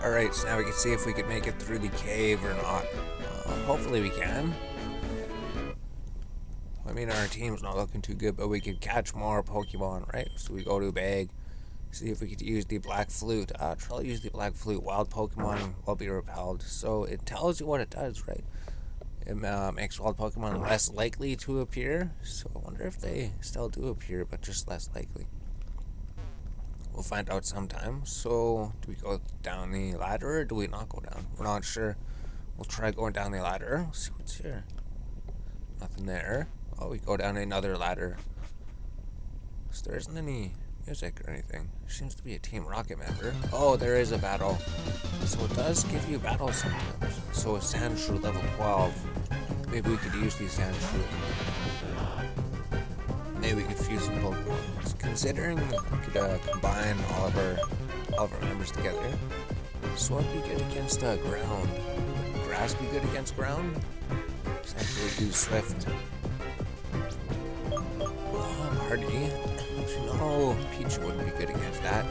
Alright, so now we can see if we can make it through the cave or not. Hopefully we can. I mean, our team's not looking too good, but we could catch more Pokemon, right? So we go to a bag, see if we could use the Black Flute. Try to use the Black Flute. Wild Pokemon will be repelled. So it tells you what it does, right? It makes wild Pokemon less likely to appear. So I wonder if they still do appear, but just less likely. We'll find out sometime. So, do we go down the ladder or do we not go down? We're not sure. We'll try going down the ladder. Let's see what's here. Nothing there. Oh, we go down another ladder. So there isn't any music or anything. There seems to be a Team Rocket member. Oh, there is a battle. So it does give you battles sometimes. So a Sandshrew level 12. Maybe we could use these Sandshrew. Maybe we could fuse some Pokemon. Considering we could combine all of our members together. So what would be good against ground? Would grass be good against ground? Essentially use Swift. Hardy. No, Pichu wouldn't be good against that.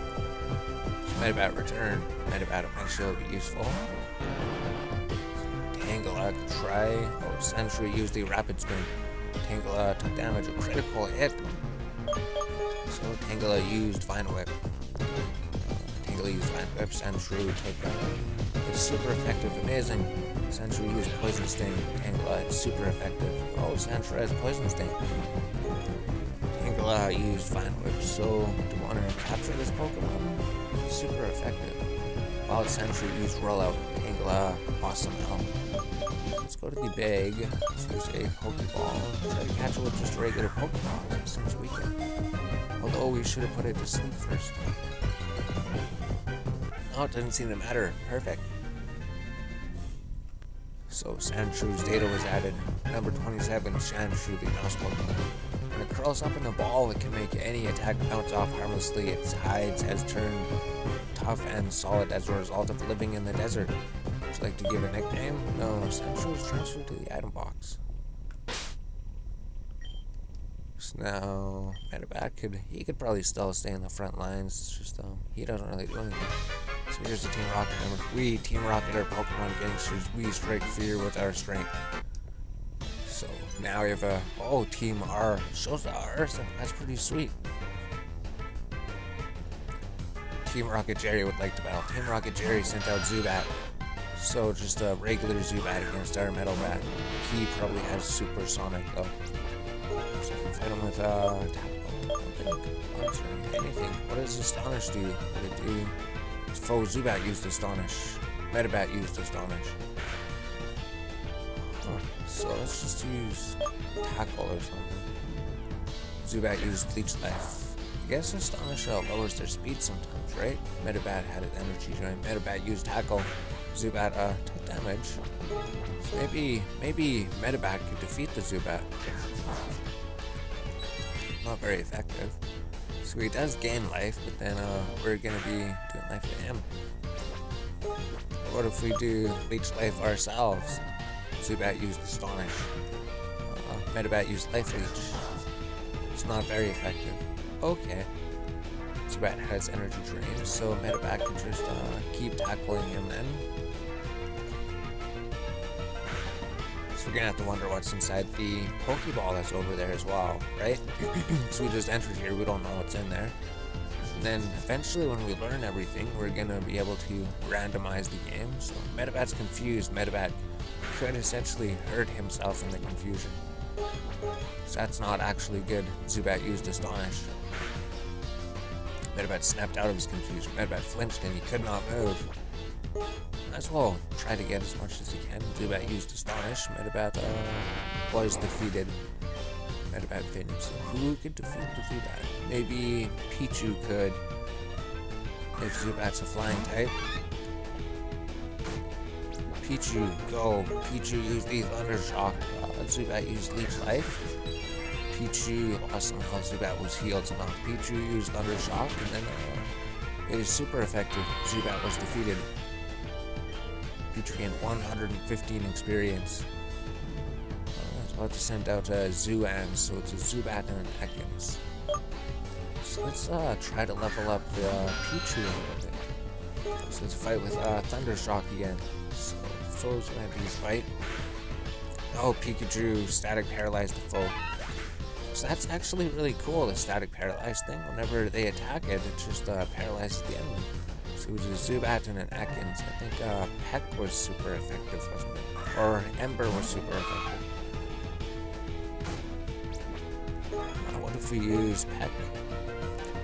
Medibat return. Medibat eventually will be useful. Tangela could try. Oh, Sandshrew used the Rapid Spin. Tangela took damage, a critical hit. So Tangela used Vine Whip. Tangela used Vine Whip. Sandshrew took it's super effective, amazing. Sandshrew used Poison Sting. Tangela, it's super effective. Oh, Sandshrew has Poison Sting. Tangela used Vine Whip, so do you want to capture this Pokemon? It's super effective. Wild Sandshrew used Rollout. Tangela, awesome help. Let's go to the bag. Let's use a Pokeball. Try to catch it with just a regular Pokeball. It seems weakened. Although we should have put it to sleep first. Oh, it doesn't seem to matter. Perfect. So Sandshrews data was added. Number 27, Sandshrew, the mouse Pokemon. When it curls up in a ball, it can make any attack bounce off harmlessly. Its hides has turned tough and solid as a result of living in the desert. Would you like to give a nickname? No, Sandshrew is transferred to the item box. So now, Medivac could probably still stay in the front lines. It's just he doesn't really do anything. So here's the Team Rocket number. We Team Rocket are Pokemon gangsters. We strike fear with our strength. So now we have Team R shows the R. So that's pretty sweet. Team Rocket Jerry would like to battle. Team Rocket Jerry sent out Zubat. So just a regular Zubat against our Metal Bat. He probably has Supersonic though. So if we fight him with anything. What does Astonish do? What did it do? His foe Zubat used Astonish. Medibat used Astonish. So let's just use Tackle or something. Zubat used Leech Life. I guess Astonish lowers their speed sometimes, right? Medibat had an energy drain. Medibat used Tackle. Zubat took damage. So maybe Medibat could defeat the Zubat. Not very effective. So he does gain life, but then we're gonna be doing life to him. What if we do Leech Life ourselves? Zubat used Astonish. Medibat used Life Leech. It's not very effective. Okay. Zubat has energy drain, so Medibat can just keep tackling him then. So we're gonna have to wonder what's inside the Pokeball that's over there as well, right? So we just entered here, we don't know what's in there. And then eventually when we learn everything, we're gonna be able to randomize the game. So Medibat's confused. Medibat could essentially hurt himself in the confusion. So that's not actually good. Zubat used Astonish. Medibat snapped out of his confusion. Medibat flinched and he could not move. Might as well try to get as much as he can. Zubat used Astonish. Medibat was defeated. Medibat finished. So who could defeat the Zubat? Maybe Pichu could. If Zubat's a flying type. Pichu, go. Pichu used the Thunder Shock. Zubat used Leech Life. Pichu, awesome how Zubat was healed. So now Pichu used Thunder Shock, and then it is super effective. Zubat was defeated. Pichu gained 115 experience. I was about to send out a Zuan, so it's a Zubat and an Ekans. So let's try to level up the Pichu a little bit. So let's fight with Thundershock again. So foes going to use Bite. Oh, Pikachu static paralyzed the foe. So that's actually really cool, the static paralyzed thing. Whenever they attack it, it just paralyzes the enemy. So it was a Zubat and an Ekans. I think Peck was super effective, wasn't it? Or Ember was super effective. What if we use Peck?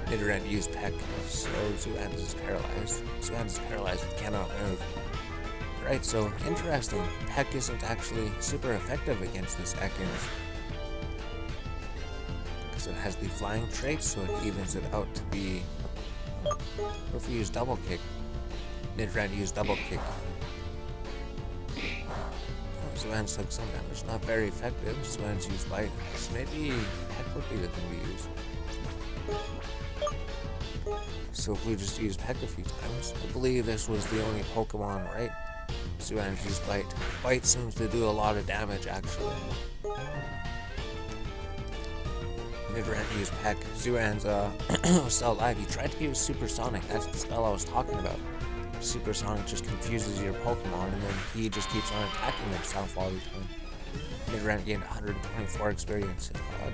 Nidoran used Peck, so Zubat is paralyzed. Zubat is paralyzed, it cannot move. Right, so interesting. Peck isn't actually super effective against this Ekans. Because it has the flying trait, so it evens it out to be... What if we use Double Kick? Nidoran used Double Kick. Zubat's took some damage, not very effective. Zubat's used Bite, so maybe Peck would be the thing to use. So if we just use Peck a few times, I believe this was the only Pokemon, right? Zubat used Bite. Bite seems to do a lot of damage, actually. Nidoran used Peck. Zubat's was still alive. He tried to use Supersonic. That's the spell I was talking about. Supersonic just confuses your Pokemon, and then he just keeps on attacking himself all the time. Nidoran gained 124 experience.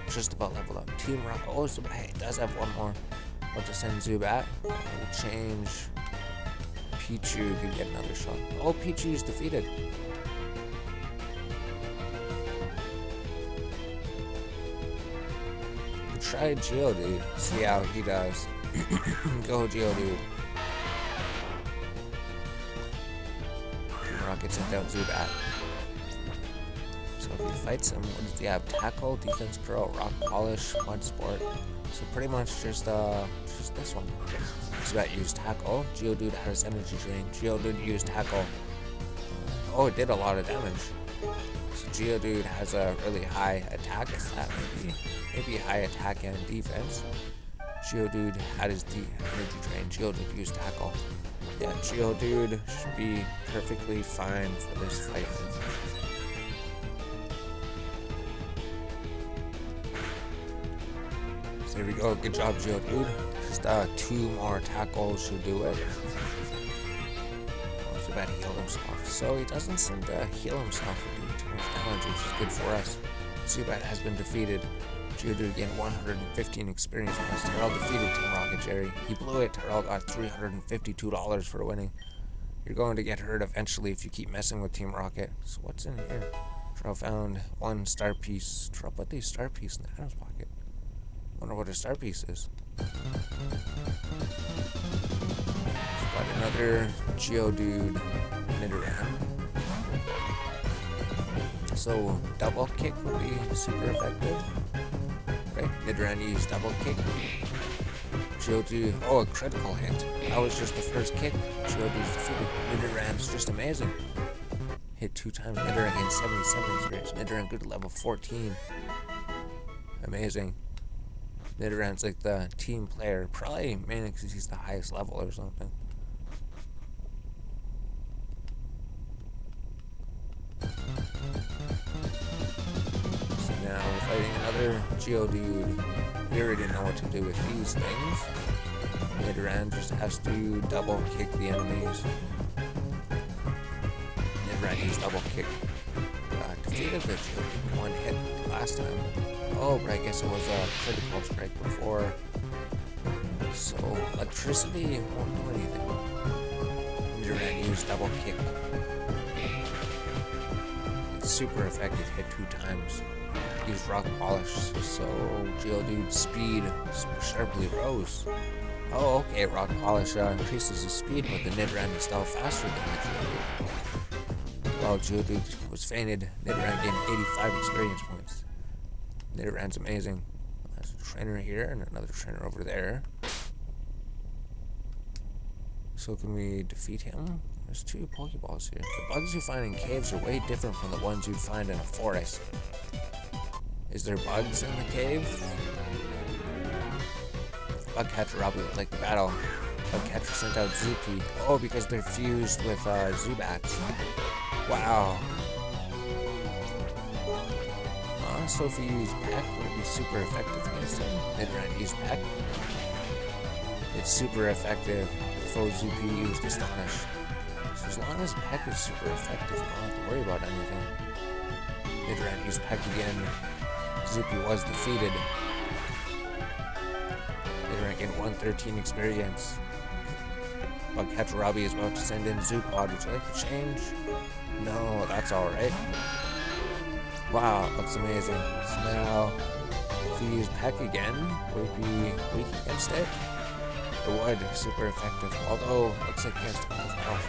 Just about leveled up. Team Rocket. Oh, Zubat. It does have one more. I'll just send Zubat. We'll change Pichu to get another shot. Oh, Pichu is defeated. We tried Geodude. See how he does. Go, Geodude. Team Rocket sent out Zubat. So if he fights him, what does he have? Tackle, Defense Curl, Rock Polish, Mud Sport. So pretty much just this one. Zubat used Tackle. Geodude has Energy Drain. Geodude used Tackle. Oh, it did a lot of damage. So Geodude has a really high attack stat, maybe high attack and defense. Geodude had his Energy Drain. Geodude used Tackle. Yeah, Geodude should be perfectly fine for this fight. So there we go. Good job, Geodude. Just 2 more tackles should do it. Oh, Zubat healed himself. So he doesn't seem to heal himself or do too much damage, which is good for us. Zubat has been defeated. Geodude gained 115 experience points. Terrell defeated Team Rocket Jerry. He blew it. Terrell got $352 for winning. You're going to get hurt eventually if you keep messing with Team Rocket. So what's in here? Terrell found 1 star piece. Terrell put the star piece in the Adam's pocket. Wonder what a star piece is. Got another Geodude Nidoran. So Double Kick would be super effective. Right? Nidoran used Double Kick. Geodude, oh, a critical hit. That was just the first kick. Geodude's defeated. Nidoran's just amazing. Hit 2 times. Nidoran gained 77 experience. Nidoran good at level 14. Amazing. Nidoran's like the team player. Probably mainly because he's the highest level or something. So now we're fighting another Geodude. We already know what to do with these things. Nidoran just has to double kick the enemies. Nidoran used double kick. Defeated the Geodude 1 hit last time. Oh, but I guess it was a critical strike before. So electricity won't do anything. Nidoran used double kick. It's super effective, hit 2 times. Used rock polish, so Geodude's speed sharply rose. Oh, okay, rock polish increases his speed, but the Nidoran is still faster than the Geodude. While Geodude was fainted, Nidoran gained 85 experience points. Nidoran's amazing. There's a trainer here and another trainer over there. So can we defeat him? There's 2 Pokeballs here. The bugs you find in caves are way different from the ones you'd find in a forest. Is there bugs in the cave? Bugcatcher probably would like the battle. Bugcatcher sent out Zupi. Oh, because they're fused with Zubats. Wow. So if you use Peck, would it be super effective against him? Nidoran used Peck. It's super effective. foe ZP used Astonish. So as long as Peck is super effective, you don't have to worry about anything. Nidoran used Peck again. Zupi was defeated. Nidoran gained 113 experience. Bugcatcher Robbie is about to send in Zoopod. Would you like to change? No, that's alright. Wow, looks amazing. So now, if we use Peck again, would it be weak against it? It would, super effective. Although, it looks like he has tons of health.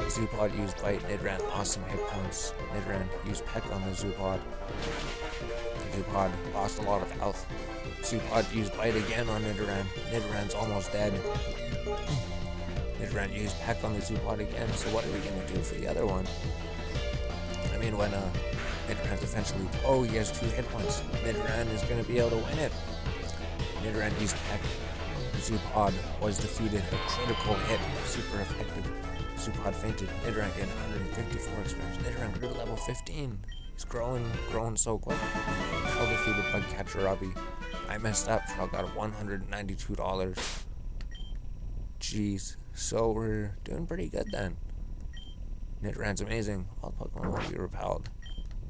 Zoopod used Bite, Nidoran lost some hit points. Nidoran used Peck on the Zoopod. Zoopod lost a lot of health. Zoopod used Bite again on Nidoran. Nidoran's almost dead. Nidoran used Peck on the Zoopod again, so what are we going to do for the other one? I mean, when Nidoran's eventually... Oh, he has 2 hit points. Nidoran is going to be able to win it. Nidoran used Peck. Zoopod was defeated. A critical hit. Super effective. Zoopod fainted. Nidoran gained 154 experience. Nidoran grew to level 15. He's growing so quick. Troll defeated Bugcatcher Robbie. I messed up. Troll got $192. Jeez. So we're doing pretty good then. Nidoran's amazing. All Pokemon will be repelled.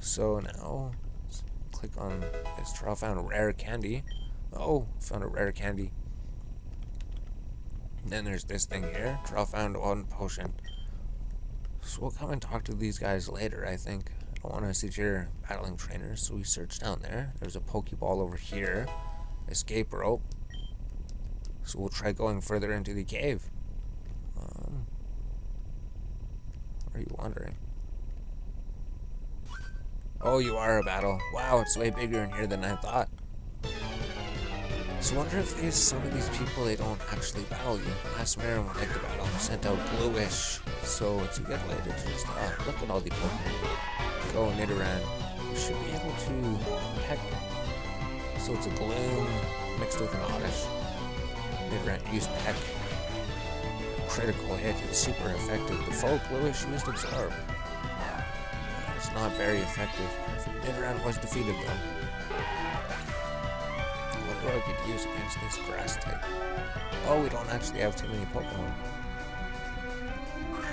So now, let's click on this. Troll found a rare candy. Oh, found a rare candy. And then there's this thing here. Troll found 1 potion. So we'll come and talk to these guys later, I think. I don't want to sit here battling trainers, so we search down there. There's a Pokeball over here. Escape rope. So we'll try going further into the cave. What are you wondering? Oh, you are a battle. Wow, it's way bigger in here than I thought. So I wonder if some of these people, they don't actually battle you. Last Marin would like to battle sent out Bluish. So it's a good way to just look at all the Pokemon. Go Nidoran. You should be able to peck. So it's a Gloom mixed with an Oddish. Nidoran used Peck. Critical hit. It's super effective. The full Bluish used Absorb. It's not very effective. Perfect. Nidoran was defeated though. What do I could use against this grass type? Oh, we don't actually have too many Pokemon.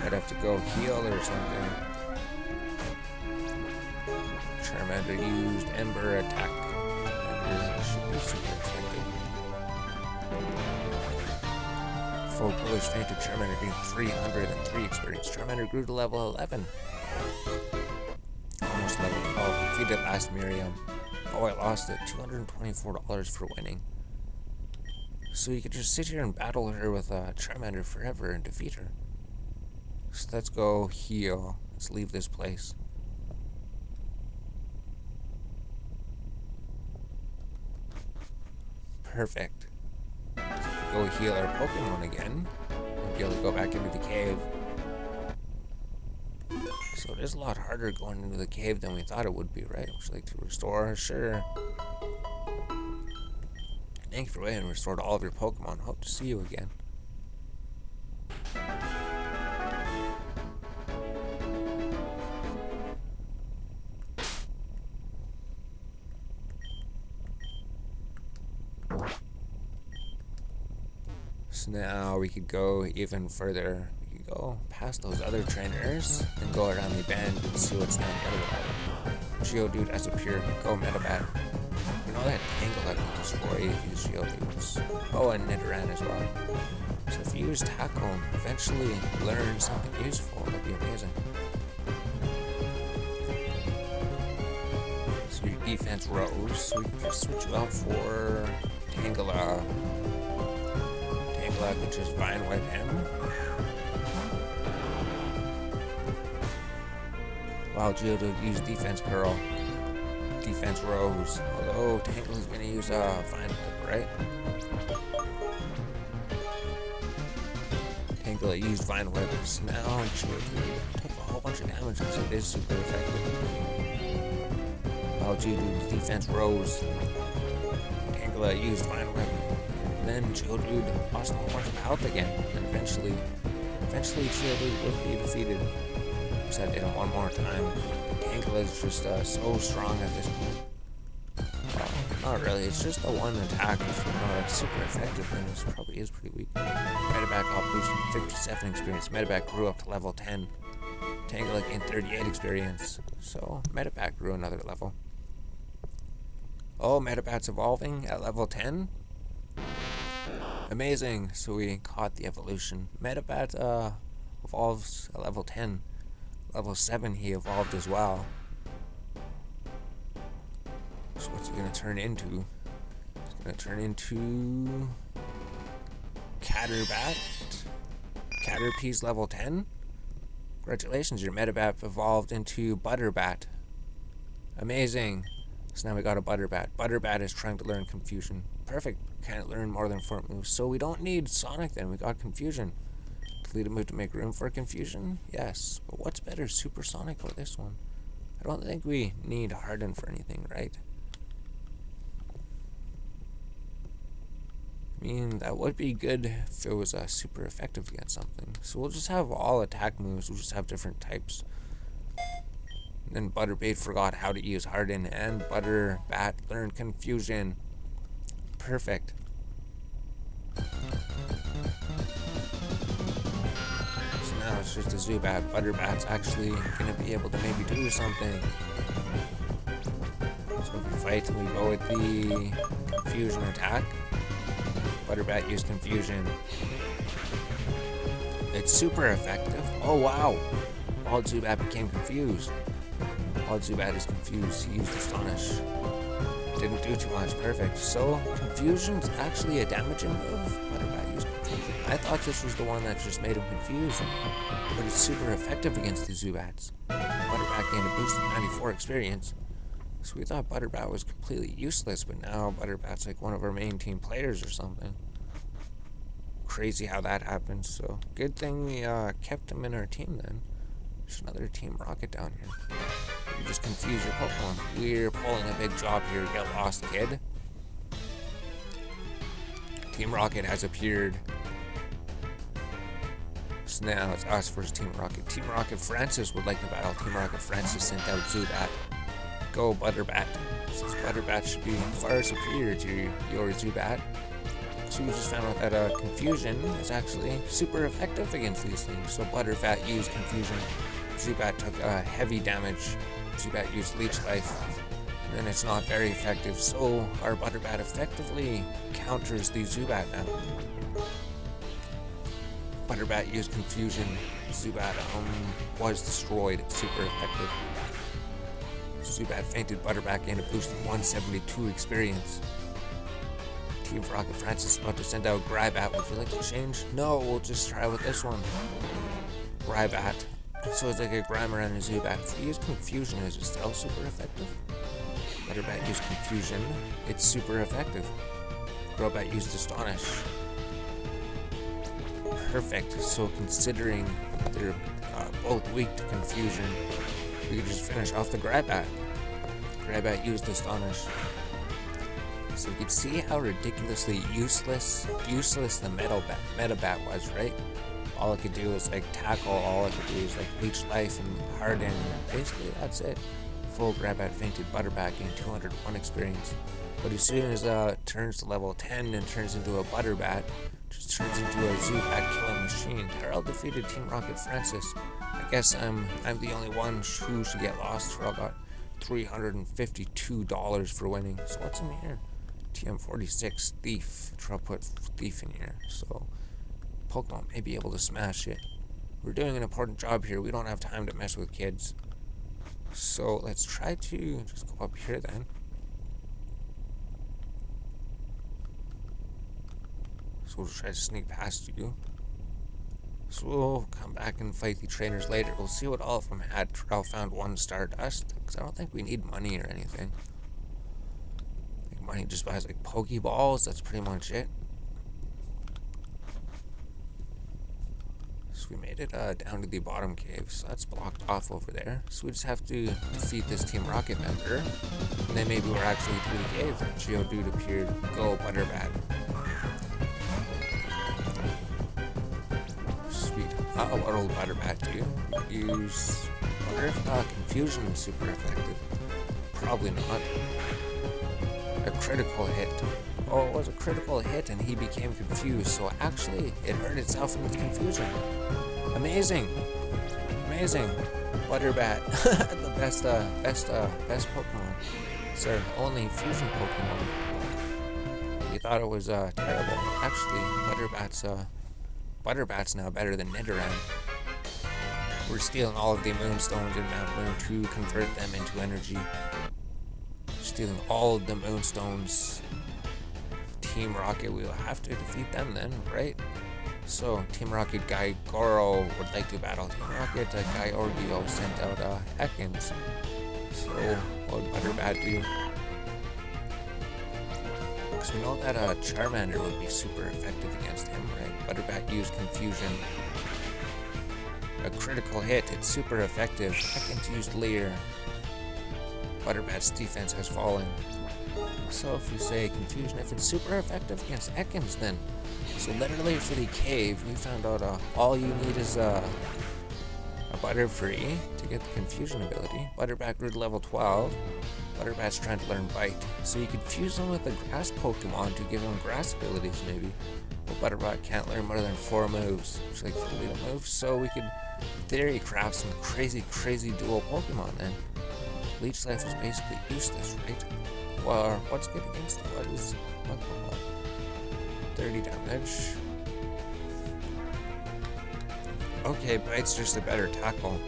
Might have to go heal or something. Charmander used Ember attack. Ember should be super effective. Full Bluish fainted. Charmander gained 303 experience. Charmander grew to level 11. Almost level 12. Defeated last Miriam. Oh, I lost it. $224 for winning. So you could just sit here and battle her with Charmander forever and defeat her. So let's go heal. Let's leave this place. Perfect. So if we go heal our Pokemon again, we'll be able to go back into the cave. So it is a lot harder going into the cave than we thought it would be, right? Would you like to restore? Sure. Thank you for waiting and restored all of your Pokemon. Hope to see you again. So now we could go even further. We could go past those other trainers and go around the bend and see what's down the other side. Geodude has appeared. Go Metabat. You know that Tangela can destroy these Geodudes. Oh, and Nidoran as well. So if you use Tackle, eventually learn something useful. That'd be amazing. So your defense rose. So we can just switch you out for Tangela. I could just Vine Whip him. Wow, Geodude used Defense Curl. Defense Rose. Although Tangela's gonna use Vine Whip, right? Tangela used Vine Whip. So now Geodude took a whole bunch of damage because it is super effective. Wow, Geodude's Defense Rose. Tangela used Vine Whip. Then Geodude lost a whole bunch of health again, and eventually Geodude would be defeated. So I did it one more time. Tangela is just so strong at this point. Not really, it's just the one attack with super effective, and it probably is pretty weak. Medivac got boosted 57 experience. Medivac grew up to level 10. Tangela gained 38 experience. So, Medivac grew another level. Oh, Medivat's evolving at level 10? Amazing, so we caught the evolution. Medivat evolves at level 10. Level 7 he evolved as well. So what's he gonna turn into? He's gonna turn into Caterbat. Caterpie's level 10? Congratulations, your Medivat evolved into Butterbat. Amazing. So now we got a Butterbat. Butterbat is trying to learn Confusion. Perfect. Can't learn more than 4 moves. So we don't need Sonic then. We got Confusion. Delete a move to make room for Confusion? Yes. But what's better, Supersonic or this one? I don't think we need Harden for anything, right? I mean, that would be good if it was super effective against something. So we'll just have all attack moves. We'll just have different types. And then Butterbait forgot how to use Harden, and Butterbat learned Confusion. Perfect. So now it's just a Zubat. Butterbat's actually going to be able to maybe do something. So if we fight, we go with the Confusion attack. Butterbat used Confusion. It's super effective. Oh wow! All Zubat became confused. All Zubat is confused. He used Astonish. Didn't do too much. Perfect. So, Confusion's actually a damaging move. Butterbat used Confusion. I thought this was the one that just made him confused. But it's super effective against the Zubats. Butterbat gained a boost of 94 experience. So we thought Butterbat was completely useless, but now Butterbat's like one of our main team players or something. Crazy how that happened. So, good thing we kept him in our team then. There's another Team Rocket down here. You just confuse your Pokemon. We're pulling a big job here. Get lost, kid. Team Rocket has appeared. So now it's us versus Team Rocket. Team Rocket Francis would like to battle. Team Rocket Francis sent out Zubat. Go Butterbat. Since Butterbat should be far superior to your Zubat. So we just found out that Confusion is actually super effective against these things. So Butterbat used Confusion. Zubat took heavy damage. Zubat used Leech Life. And then it's not very effective. So our Butterbat effectively counters the Zubat now. Butterbat used Confusion. Zubat was destroyed. It's super effective. Zubat fainted. Butterbat gained a boost of 172 experience. Team Rocket Francis is about to send out Grybat. Would you like to change? No, we'll just try with this one. Grybat. So it's like a Grimer and a Zubat. If we use Confusion, is it still super effective? Butterbat used Confusion. It's super effective. Crobat used Astonish. Perfect. So considering they're both weak to Confusion, we could just finish off the Grybat. Grybat used Astonish. So you can see how ridiculously useless the Medibat was, right? All it could do is like tackle, all it could do is like Leech Life and Harden. Basically, that's it. Full Grybat fainted. Butterbat gained 201 experience. But as soon as it turns to level 10 and turns into a Butterbat, just turns into a Zubat killing machine. Terrell defeated Team Rocket Francis. I guess I'm the only one who should get lost. Terrell got $352 for winning. So what's in here? TM46 Thief. Terrell put Thief in here. So Pokemon may be able to smash it. We're doing an important job here. We don't have time to mess with kids. So let's try to just go up here then. So we'll try to sneak past you. So we'll come back and fight the trainers later. We'll see what all of them had. Terrell found 1 Stardust, because I don't think we need money or anything. I think money just buys like Pokeballs. That's pretty much it. So we made it down to the bottom cave, so that's blocked off over there. So we just have to defeat this Team Rocket member, and then maybe we're actually through the cave. Geodude appeared. Go Butterbat. Sweet. What will Butterbat do? Use... I wonder if Confusion is super effective. Probably not. A critical hit. Oh, it was a critical hit and he became confused, so actually it hurt itself in its confusion. Amazing. Amazing. Butterbat. The best Pokemon. It's our only fusion Pokemon. You thought it was terrible. Actually, Butterbat's now better than Nidoran. We're stealing all of the Moonstones in Mount Moon to convert them into energy. Stealing all of the Moonstones. Team Rocket, we will have to defeat them then, right? So, Team Rocket Guy Goro would like to battle Team Rocket. Guy Orgio sent out Ekans. So, what would Butterbat do? Because we know that Charmander would be super effective against him, right? Butterbat used Confusion. A critical hit, it's super effective. Ekans used Leer. Butterbat's defense has fallen. So if we say Confusion, if it's super effective against Ekans, then so literally for the cave, we found out all you need is a Butterfree to get the Confusion ability. Butterbat grew to level 12. Butterbat's trying to learn Bite, so you could fuse them with a Grass Pokemon to give him Grass abilities, maybe. But Butterbat can't learn more than 4 moves, which like the lead moves. So we could, in theory, craft some crazy dual Pokemon then. Leech Life is basically useless, right? Well, what's good against it? What is 30 damage? Okay, Bite's just a better tackle.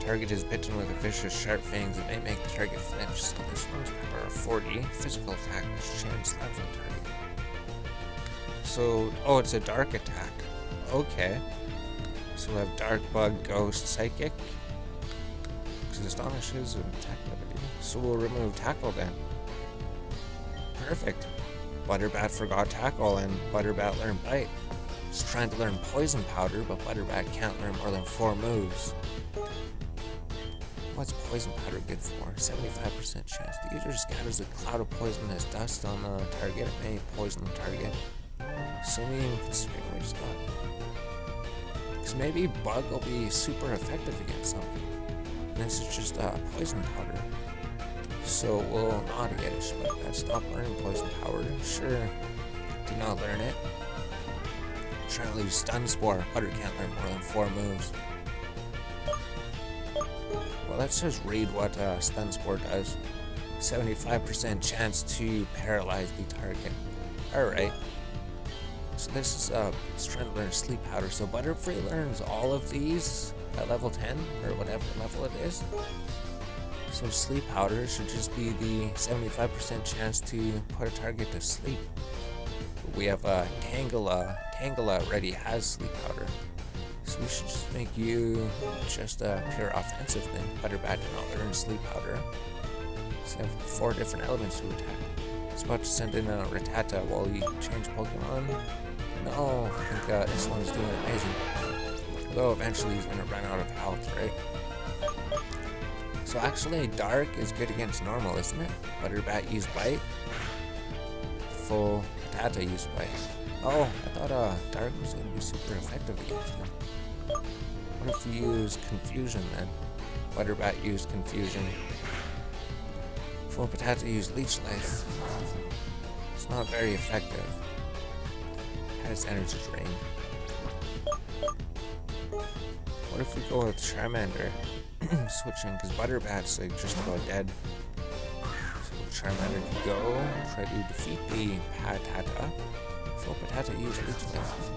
Target is bitten with a vicious sharp fangs. It may make the target flinch, so this one's power 40. Physical attack, which chance slams on target. So, oh, it's a dark attack. Okay. So we'll have Dark Bug, Ghost, Psychic. Because Astonishes and attack ability. So we'll remove Tackle then. Perfect. Butterbat forgot Tackle and Butterbat learned Bite. It's trying to learn Poison Powder, but Butterbat can't learn more than 4 moves. What's Poison Powder good for? 75% chance. The user scatters a cloud of poisonous dust on the target. It may poison the target. So we can consider we just got. Because maybe Bug will be super effective against something. And this is just Poison Powder. So we'll not get it, but let's stop learning Poison Powder. Sure, do not learn it. Trying to lose Stun Spore. Butter can't learn more than 4 moves. Well, let's just read what Stun Spore does. 75% chance to paralyze the target. Alright. So this is it's trying to learn Sleep Powder. So Butterfree learns all of these at level 10 or whatever level it is. So Sleep Powder should just be the 75% chance to put a target to sleep. But we have Tangela. Tangela already has Sleep Powder. So we should just make you just a pure offensive thing. Butterbat did not learn Sleep Powder. So we have 4 different elements to attack. It's about to send in a Rattata while you change Pokemon. No, I think this one's doing amazing. Although eventually he's going to run out of health, right? So actually, Dark is good against normal, isn't it? Butterbat used Bite. Full Rattata used Bite. Oh, I thought Dark was going to be super effective against him. What if we use Confusion then? Butterbat used Confusion. Full Rattata used Leech Life. It's not very effective. Had its energy drained. What if we go with Charmander? Switching, because Butterbat's like just about dead. So Charmander can go, try to defeat the Rattata. Full Rattata used Leech Life.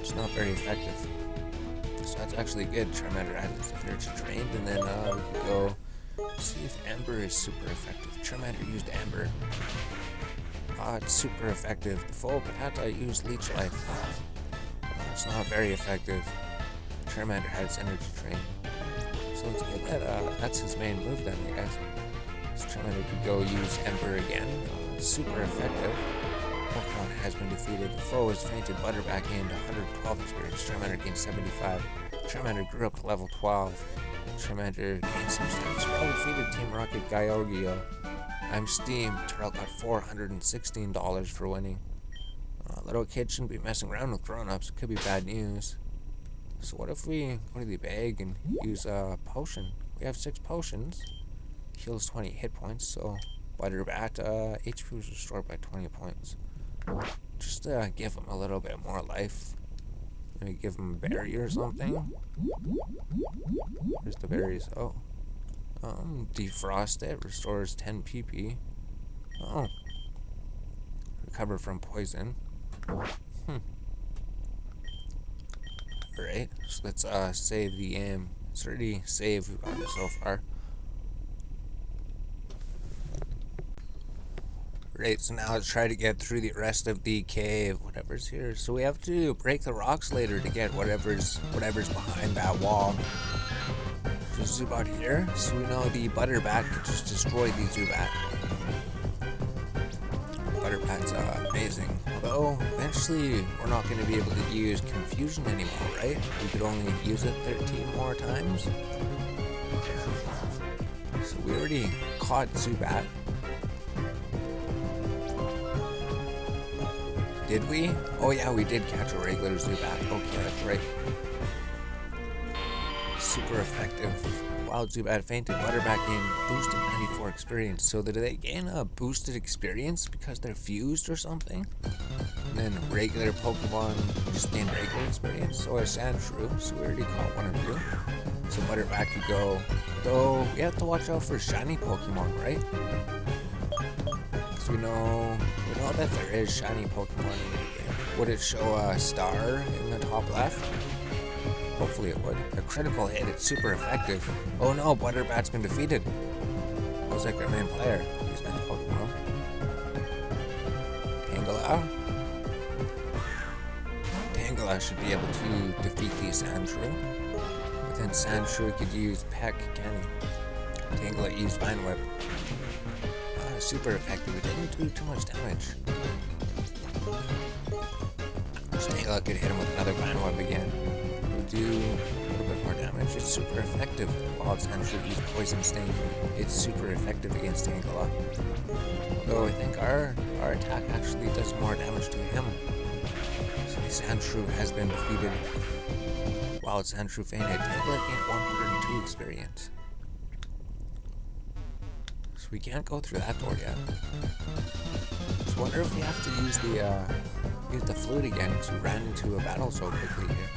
It's not very effective. So that's actually good. Charmander had its energy drained, and then we can go see if Ember is super effective. Charmander used Ember. It's super effective. The full Rattata used Leech Life. It's not very effective. Charmander had its energy drained. So let's get that. That's his main move then, I guess. So Charmander could go use Ember again. It's super effective. Pokemon has been defeated. The foe has fainted. Butterbat gained 112 experience. Charmander gained 75. Charmander grew up to level 12. Charmander gained some stats. Terrell defeated Team Rocket Gyogio. I'm Steam. Terrell got $416 for winning. Little kids shouldn't be messing around with grown-ups. It could be bad news. So what if we go to the bag and use a potion? We have 6 potions. Heals 20 hit points, so Butterbat, HP was restored by 20 points. Just give him a little bit more life. Maybe give him a berry or something. Where's the berries? Oh. Defrost it, restores 10 PP. Oh. Recover from poison. Alright, so let's save the game. It's already saved so far. Right, so now let's try to get through the rest of the cave, whatever's here. So we have to break the rocks later to get whatever's behind that wall. There's a Zubat here, so we know the Butterbat could just destroy the Zubat. Butterbat's amazing. Although, eventually, we're not going to be able to use Confusion anymore, right? We could only use it 13 more times. So we already caught Zubat. Did we? Oh yeah, we did catch a regular Zubat. Okay, that's right. Super effective. Wild Zubat fainted. Butterbat gained boosted 94 experience. So did they gain a boosted experience because they're fused or something? And then regular Pokemon just gain regular experience. So is Sandshrew. So we already caught one of you. So Butterbat could go. Though we have to watch out for shiny Pokemon, right? Because we know that there is shiny Pokemon in the game. Would it show a star in the top left? Hopefully it would. A critical hit, it's super effective. Oh no, Butterbat's been defeated. Looks like our main player. He's next Pokemon. Tangela. Tangela should be able to defeat the Sandshrew. But then Sandshrew could use Peck, can he? Tangela used Vine Whip. Super effective. It didn't do too much damage. Tangela could hit him with another Vine Whip again. Do a little bit more damage. It's super effective. Wild Sandshrew used Poison Sting. It's super effective against Tangela. Although I think our attack actually does more damage to him. So the Sandshrew has been defeated. Wild Sandshrew fainted. Tangela gained 102 experience. So we can't go through that door yet. Just wonder if we have to use the flute again because we ran into a battle so quickly here.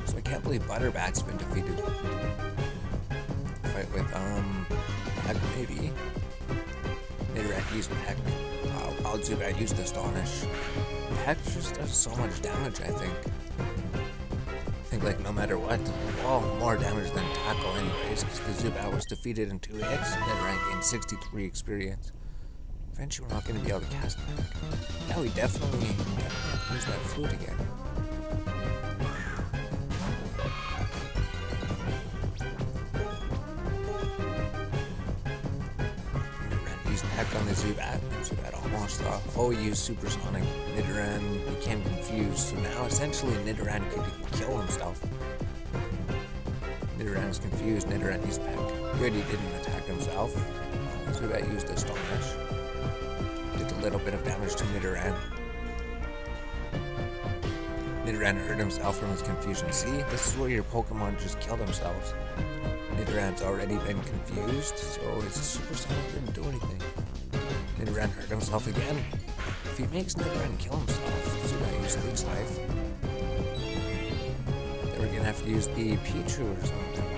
So I can't believe Butterbat's been defeated. Fight with Peck maybe. Nidoran used Peck. Wild Zubat used Astonish. Peck just does so much damage, I think. Like no matter what, well, more damage than Tackle anyways, because the Zubat was defeated in 2 hits. Nidoran gained 63 experience. Eventually we're not going to be able to cast back. Yeah, we definitely have to use that flute again. Nidoran used Peck on the Zubat. Zubat almost used Supersonic. Nidoran became confused, so now essentially Nidoran could kill himself. Nidoran's confused. Nidoran used Peck. Good, he didn't attack himself. Zubat used Astonish. Did a little bit of damage to Nidoran. Nidoran hurt himself from his confusion. See, this is where your Pokemon just kill themselves. Nidoran's already been confused, so his Supersonic didn't do anything. Nidoran hurt himself again. If he makes Nidoran kill himself, Zubat used Leech Life. Then we're gonna have to use the Pichu or something.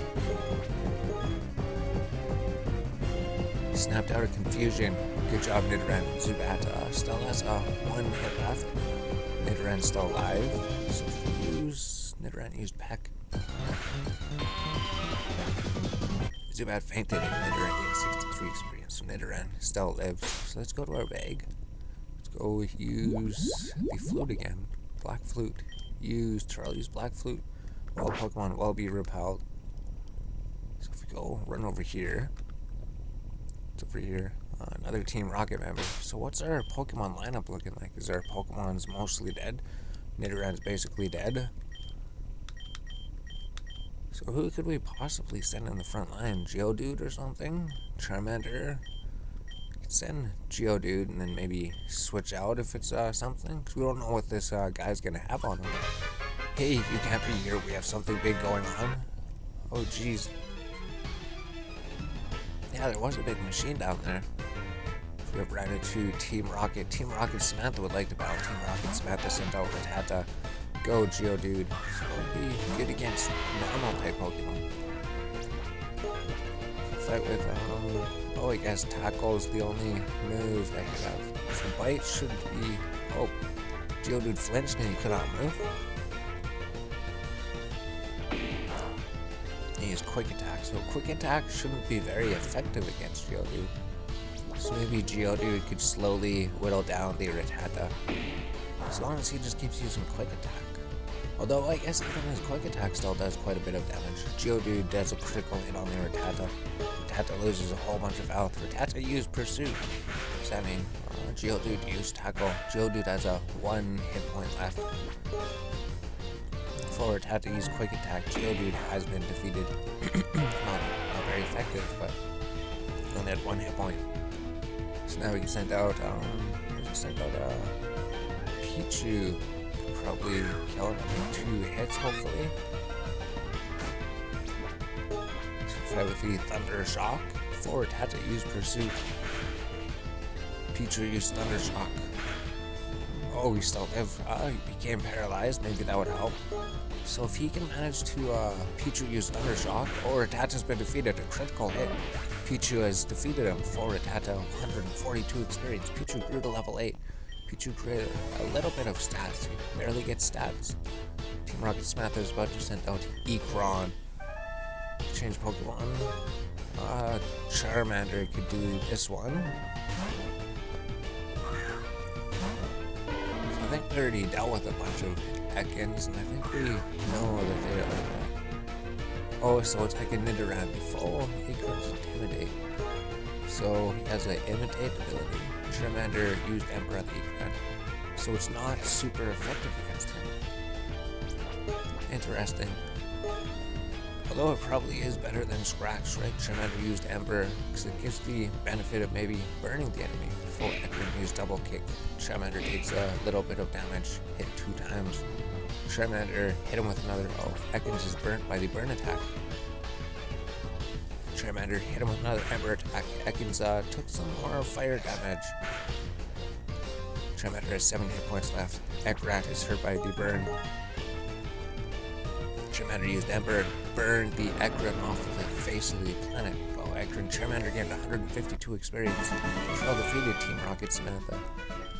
He snapped out of confusion. Good job, Nidoran. Zubat still has 1 hit left. Nidoran's still alive. So if we use Nidoran used Peck. Zubat fainted and Nidoran gained 63 experience. So Nidoran still lives. So let's go to our bag. Let's go use the flute again. Black Flute. Charlie use Black Flute. All Pokemon will be repelled. So if we go run over here. It's over here. Another Team Rocket member. So what's our Pokemon lineup looking like? Is our Pokemon's mostly dead? Nidoran's basically dead. So who could we possibly send in the front line? Geodude or something? Charmander? We could send Geodude and then maybe switch out if it's something. Because we don't know what this guy's going to have on him. Hey, you can't be here. We have something big going on. Oh, jeez. Yeah, there was a big machine down there. We have ran into Team Rocket. Team Rocket Samantha would like to battle. Team Rocket Samantha sent out Rattata. Go, Geodude. So it would be good against normal type Pokemon. Fight with, oh, I guess Tackle's the only move that could have. So Bite should be, oh, Geodude flinched and he could not move. He used Quick Attack, so Quick Attack shouldn't be very effective against Geodude. So maybe Geodude could slowly whittle down the Rattata, as long as he just keeps using Quick Attack. Although I guess even his Quick Attack still does quite a bit of damage. Geodude does a critical hit on the Rattata. Rattata loses a whole bunch of health. Rattata used Pursuit. Does that mean Geodude used Tackle? Geodude has a 1 hit point left. Before Rattata used Quick Attack, Geodude has been defeated. not very effective, but he only had 1 hit point. So now we can send out, Pichu. Probably kill him in 2 hits, hopefully. So fight with the Thunder Shock. Before Rattata used Pursuit. Pichu used Thunder Shock. Oh, he still lived. He became paralyzed. Maybe that would help. So if he can manage to, Pichu use Thunder Shock, or Rattata's been defeated, a critical hit. Pichu has defeated him for Rattata, 142 experience. Pichu grew to level 8. Pichu created a little bit of stats. He barely gets stats. Team Rocket Samantha is about to send out Ekron. Change Pokemon. Charmander could do this one. So I think we already dealt with a bunch of Ekans, and I think we know that they are like that. Oh, so it's like a Nidoran before Ekron's Intimidate. So he has an Imitate ability. Charmander used Emperor at the Ekron, so it's not super effective against him. Interesting. Although it probably is better than Scratch, right? Charmander used Ember because it gives the benefit of maybe burning the enemy. Before Ekron used Double Kick, Charmander takes a little bit of damage, hit 2 times. Charmander hit him with another. Oh, Ekans is burnt by the burn attack. Charmander hit him with another Ember attack. Ekans took some more fire damage. Charmander has 7 hit points left. Ekrat is hurt by the burn. Charmander used Ember, burned the Ekran off of the face of the planet. Oh, Ekran. Charmander gained 152 experience. Trail defeated Team Rocket Samantha.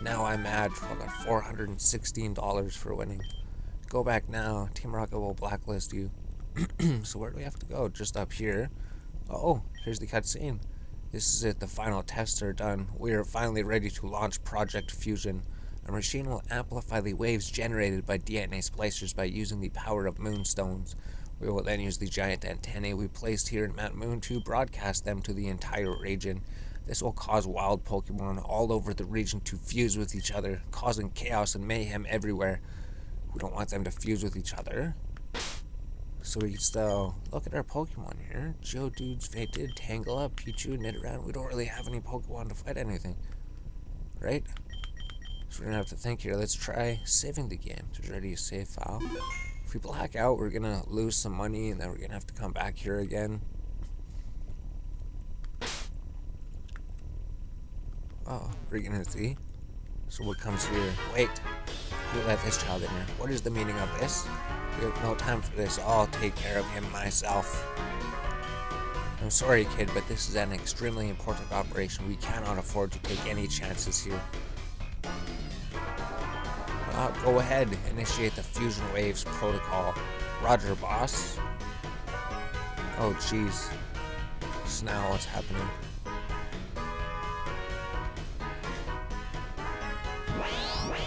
Now I'm mad. I got $416 for winning. Go back now. Team Rocket will blacklist you. So where do we have to go? Just up here. Oh, here's the cutscene. This is it. The final tests are done. We are finally ready to launch Project Fusion. Our machine will amplify the waves generated by DNA splicers by using the power of moonstones. We will then use the giant antennae we placed here in Mount Moon to broadcast them to the entire region. This will cause wild Pokemon all over the region to fuse with each other, causing chaos and mayhem everywhere. We don't want them to fuse with each other. So we can still look at our Pokemon here. Geodude's fainted, Tangela, Pichu, Nidoran. We don't really have any Pokemon to fight anything, right? So we're gonna have to think here. Let's try saving the game. There's already a save file. If we black out, we're gonna lose some money, and then we're gonna have to come back here again. Oh, we're gonna see. So what comes here? Wait, who let this child in here? What is the meaning of this? We have no time for this. I'll take care of him myself. I'm sorry, kid, but this is an extremely important operation. We cannot afford to take any chances here. Go ahead, initiate the Fusion Waves protocol. Roger, boss. Oh, jeez. So now what's happening?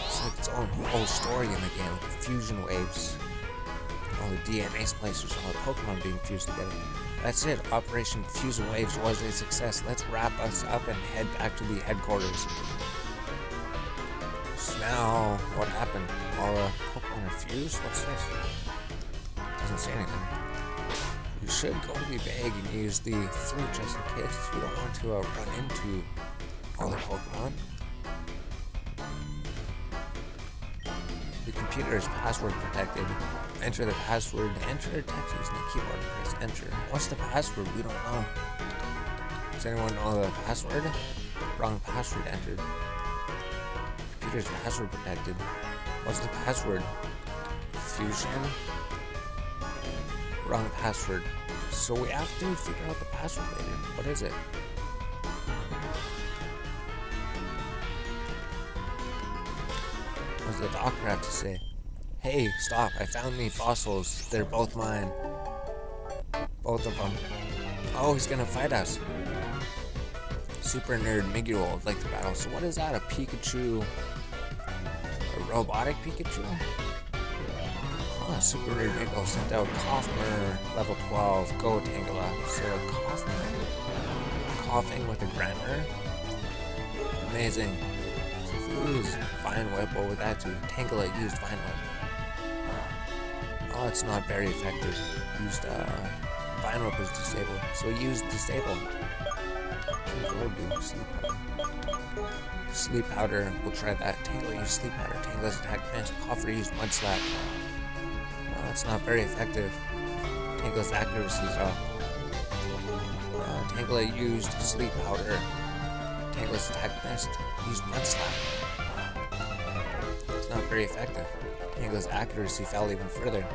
It's like its own whole story in the game with the Fusion Waves. All the DNA splicers, all the Pokemon being fused together. That's it. Operation Fusion Waves was a success. Let's wrap us up and head back to the headquarters. So now, what happened? Our Pokemon are fused? What's this? Doesn't say anything. You should go to the bag and use the flute just in case. We don't want to run into all the Pokemon. The computer is password protected. Enter the password. Enter text using the keyboard and press enter. What's the password? We don't know. Does anyone know the password? Wrong password entered. Computer's password protected. What's the password? Fusion? Wrong password. So we have to figure out the password later. What is it? What does the doctor have to say? Hey, stop. I found me fossils. They're both mine. Both of them. Oh, he's gonna fight us. Super nerd Miguel would like to battle. So what is that? A Pikachu? A robotic Pikachu? Super nerd Miguel sent out Kaufmer, level 12. Go Tangela. So a Kaufmer. Coughing with a grammar. Amazing. So if we use Vine Whip, what would that do? Tangela used Vine Whip. Oh, it's not very effective. Used Vine Whip was disabled. So he used Disable. Sleep Powder, we'll try that. Tangela used Sleep Powder. Tangela's attack missed. Coffer used Mud Slap. Oh, it's not very effective. Tangela's accuracy fell. Tangela used Sleep Powder. Tangela's attack missed. Used Mud Slap. It's not very effective. Tangela's accuracy fell even further.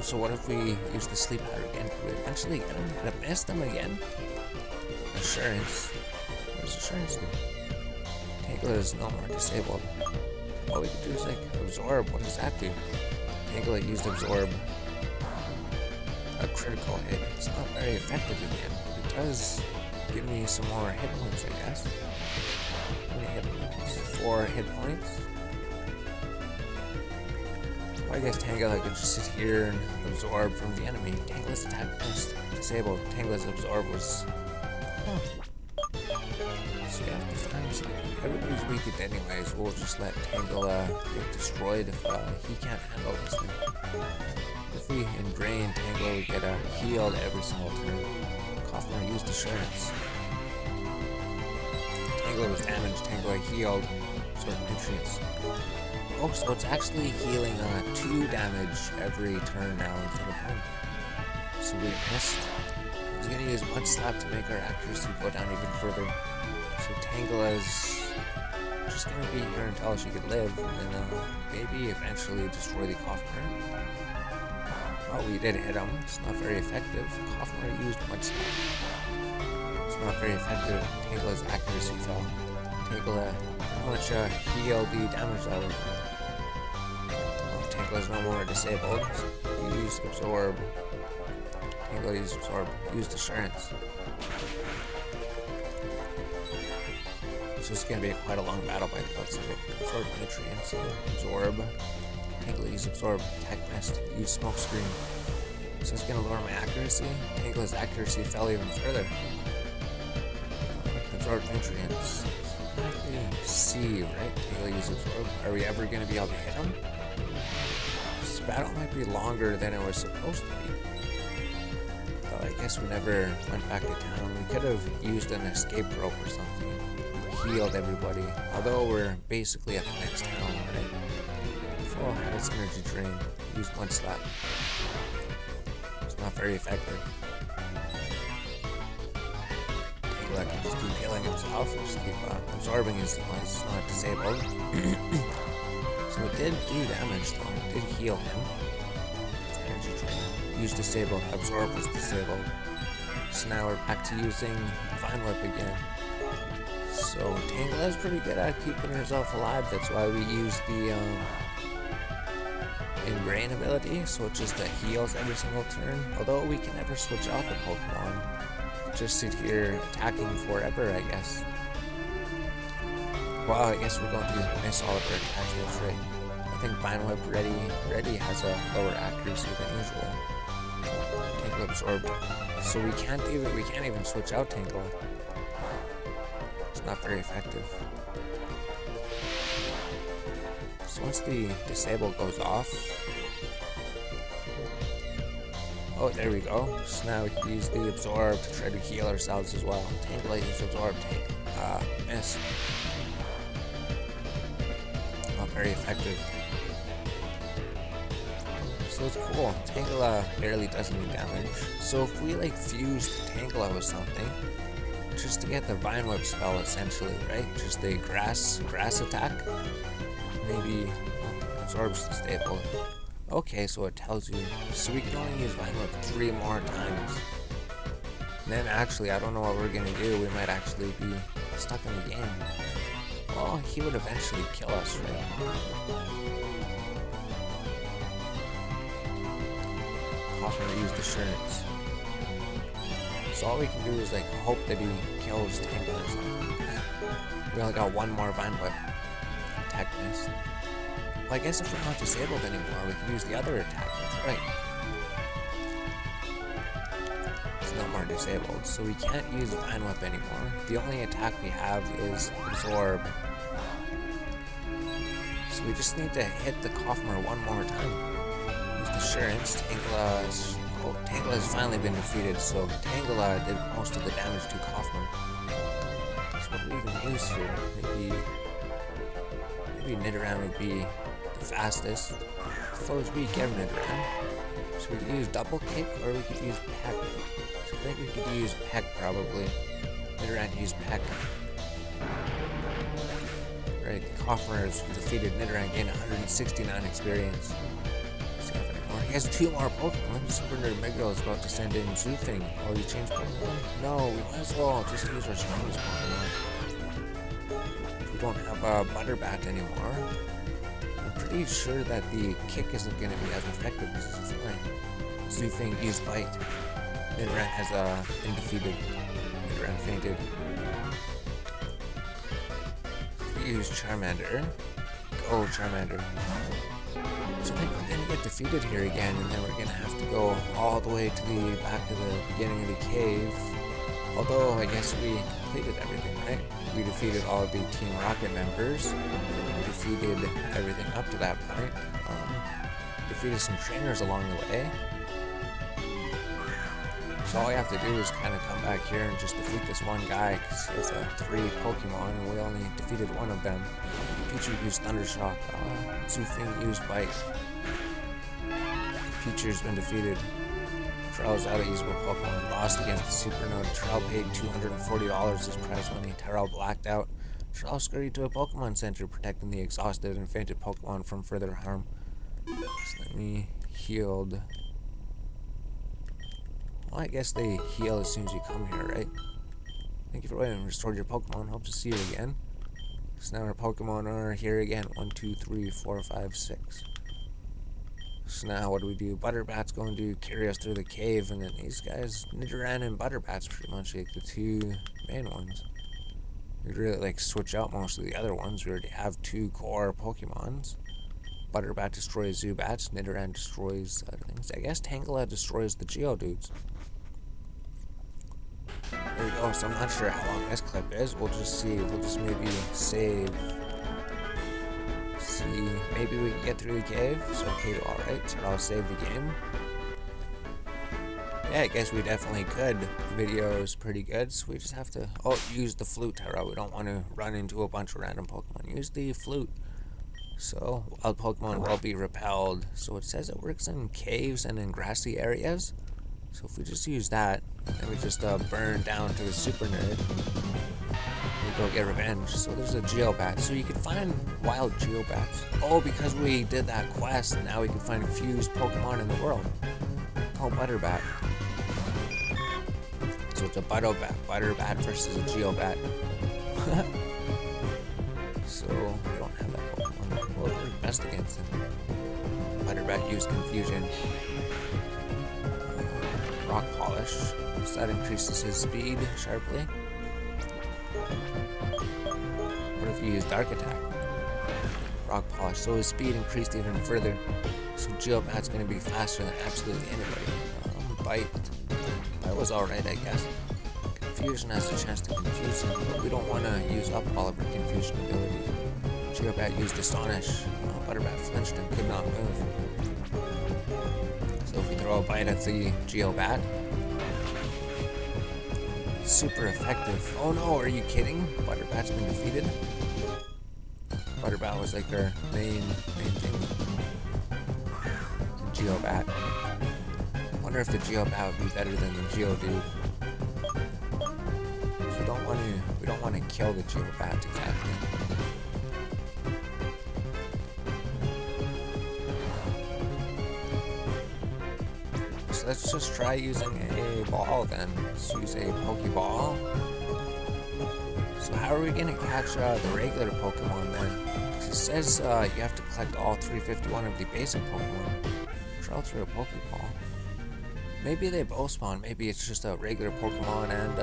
So what if we use the Sleep Powder again? Can we eventually get him? Did I miss them again? Assurance. What does Assurance do? Tangela is no more disabled. All we can do is like Absorb. What does that do? Tangela used Absorb. A critical hit. It's not very effective again, but it does give me some more hit points, I guess. How many hit points? 4 hit points. Well, I guess Tangela could just sit here and absorb from the enemy. Tangela's attack missed. Disabled. Tangela's Absorb was... So we have to find something. Everybody's weakened anyways. We'll just let Tangela get destroyed if he can't handle this thing. If we ingrain Tangela, we get healed every single turn. Kaufmer used Assurance. Tangela was damaged. Tangela healed. Sort of nutrients. Oh, so it's actually healing 2 damage every turn now instead of 1. So we missed. He's gonna use Mud Slap to make our accuracy go down even further. So Tangela's just gonna be here until she could live, and then maybe eventually destroy the Kaufmer. Oh, we did hit him. It's not very effective. Kaufmer used Mud Slap. It's not very effective. Tangela's accuracy fell. Tangela pretty much healed the damage that was done. Oh, Tangela's no more disabled. So he used Absorb. Tangela used Absorb. Used Assurance. So it's going to be quite a long battle by the looks of it. Absorb nutrients. Absorb. Tangela used Absorb. Attack Mist. Use Smoke Screen. So it's going to lower my accuracy. Tangela's accuracy fell even further. Absorb nutrients. C, right? Tangela used Absorb. Are we ever going to be able to hit him? This battle might be longer than it was supposed to be. I guess we never went back to town. We could have used an escape rope or something. Healed everybody. Although we're basically at the next town, right? Full had its energy drain. Used Mud Slap. It's not very effective. Tangela can just keep healing himself and just keep absorbing his device. It's not disabled. So it did do damage though. It did heal him. Energy drain. Used Disable. Absorb was disabled. So now we're back to using Vine Whip again. So Tangela is pretty good at keeping herself alive. That's why we use the Ingrain ability. So it just heals every single turn. Although we can never switch off a Pokemon. Just sit here attacking forever, I guess. Well, I guess we're going to miss all of our attacks. That's right. I think Vine Whip ready has a lower accuracy than usual. Tangela absorbed. So we can't even switch out Tangela. It's not very effective. So once the disable goes off. Oh, there we go. So now we can use the absorb to try to heal ourselves as well. Tangela used absorb. Miss. Not very effective. So it's cool. Tangela barely does any damage. So if we like fused Tangela with something, just to get the Vine Whip spell, essentially, right? Just the grass attack. Maybe absorbs the staple. Okay, so it tells you. So we can only use Vine Whip 3 more times. And then actually, I don't know what we're gonna do. We might actually be stuck in the game. Oh, he would eventually kill us, right? Hoffman used assurance. So all we can do is like hope that he kills Tangle or something. We only got one more Vine Whip. Attack missed. Well, I guess if we're not disabled anymore, we can use the other attack. That's right. It's no more disabled, so we can't use Vine Whip anymore. The only attack we have is Absorb. So we just need to hit the Kaufmer one more time. Use the Assurance. Tangela has finally been defeated, so Tangela did most of the damage to Kaufmer. So what do we even use here? Maybe Nidoran would be the fastest. Foe's weak, get Nidoran. So we could use Double Kick, or we could use Peck. So I think we could use Peck, probably. Nidoran used Peck. Right, Kaufmer has defeated Nidoran, gained 169 experience. He has 2 more Pokemon. Super Nerd Miguel is about to send in Zufing. Oh, you changed Pokemon? No, we might as well just use our strongest Pokemon. We don't have Butterbat anymore. I'm pretty sure that the kick isn't going to be as effective as it's flying. Zufing used Bite. Nidoran has been defeated. Nidoran fainted. We use Charmander. Go, Charmander. So I think we're gonna get defeated here again, and then we're gonna have to go all the way to the back of the beginning of the cave. Although I guess we completed everything, right? We defeated all of the Team Rocket members. We defeated everything up to that point. Defeated some trainers along the way. So all we have to do is kind of come back here and just defeat this one guy, because he has 3 Pokemon, and we only defeated one of them. Pichu used Thundershock. Zufing used Bite. Pichu's been defeated. Tyrell's out of usable Pokemon. Lost against the Super Node. Tyrell paid $240 as prize money. Tyrell blacked out. Tyrell scurried to a Pokemon Center, protecting the exhausted and fainted Pokemon from further harm. So let me healed. Well, I guess they heal as soon as you come here, right? Thank you for waiting. Restored your Pokemon. Hope to see you again. So now our Pokemon are here again. 1, 2, 3, 4, 5, 6. So now what do we do? Butterbat's going to carry us through the cave, and then these guys, Nidoran and Butterbat's pretty much like the 2 main ones. We'd really like switch out most of the other ones. We already have 2 core Pokemons. Butterbat destroys Zubats, Nidoran destroys other things. I guess Tangela destroys the Geodudes. There we go. So I'm not sure how long this clip is. We'll just see. We'll just maybe save. See, maybe we can get through the cave. So okay, alright. So I'll save the game. Yeah, I guess we definitely could. The video is pretty good, so we just have to use the flute, Tyrell. We don't want to run into a bunch of random Pokemon. Use the flute. So wild Pokemon will be repelled. So it says it works in caves and in grassy areas. So if we just use that, then we just burn down to the Super Nerd. We go get revenge. So there's a Geobat. So you can find wild Geobats. Oh, because we did that quest, now we can find fused Pokemon in the world. Called Butterbat. So it's a Butterbat versus a Geobat. So we don't have that Pokemon. We'll do best against it. Butterbat used Confusion. Rock Polish, so that increases his speed sharply. What if you use Dark Attack? Rock Polish, so his speed increased even further. So Geobat's going to be faster than absolutely anybody. Bite was alright, I guess. Confusion has a chance to confuse him, but we don't want to use up all of our Confusion abilities. Geobat used Astonish. Butterbat flinched and could not move. So if we throw a Bite at the Geobat, it's super effective. Oh no, are you kidding? Butterbat's been defeated. Butterbat was like our main thing. Geobat. I wonder if the Geobat would be better than the Geodude. So we don't want to kill the Geobat exactly. So let's just try using a ball then. Let's use a Pokeball. So how are we gonna catch the regular Pokemon then? It says you have to collect all 351 of the basic Pokemon. Try through a Pokeball. Maybe they both spawn. Maybe it's just a regular Pokemon and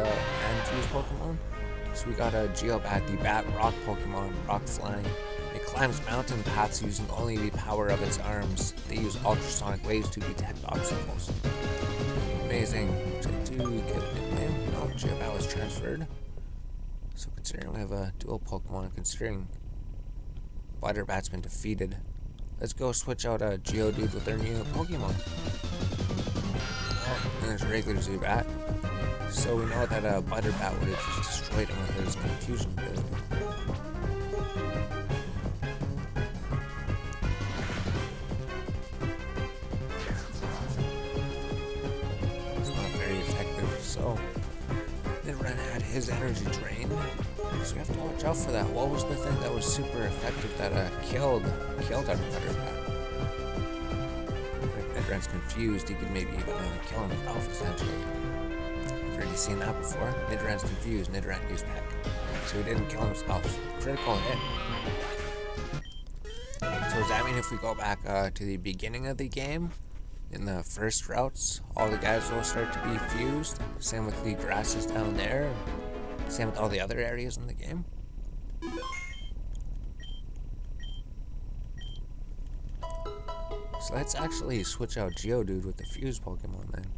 fused Pokemon. So we got a Geobat, the Bat Rock Pokemon, Rock Flying. It climbs mountain paths using only the power of its arms. They use ultrasonic waves to detect obstacles. Amazing. Which I do get a nickname. No, Geobat was transferred. So considering we have a dual Pokemon, considering Butterbat's been defeated, let's go switch out a Geodude with their new Pokemon. Oh, and there's a regular Zubat. So we know that Butterbat would have just destroyed him with his confusion ability. It's not very effective, so Nidoran had his energy drained. So we have to watch out for that. What was the thing that was super effective that killed our Butterbat? If Nidoran's confused, he could maybe even kill himself, essentially. I've already seen that before. Nidoran's confused, Nidoran used Peck. So he didn't kill himself. Critical hit. So does that mean if we go back to the beginning of the game, in the first routes, all the guys will start to be fused? Same with the grasses down there. Same with all the other areas in the game. So let's actually switch out Geodude with the fused Pokemon then.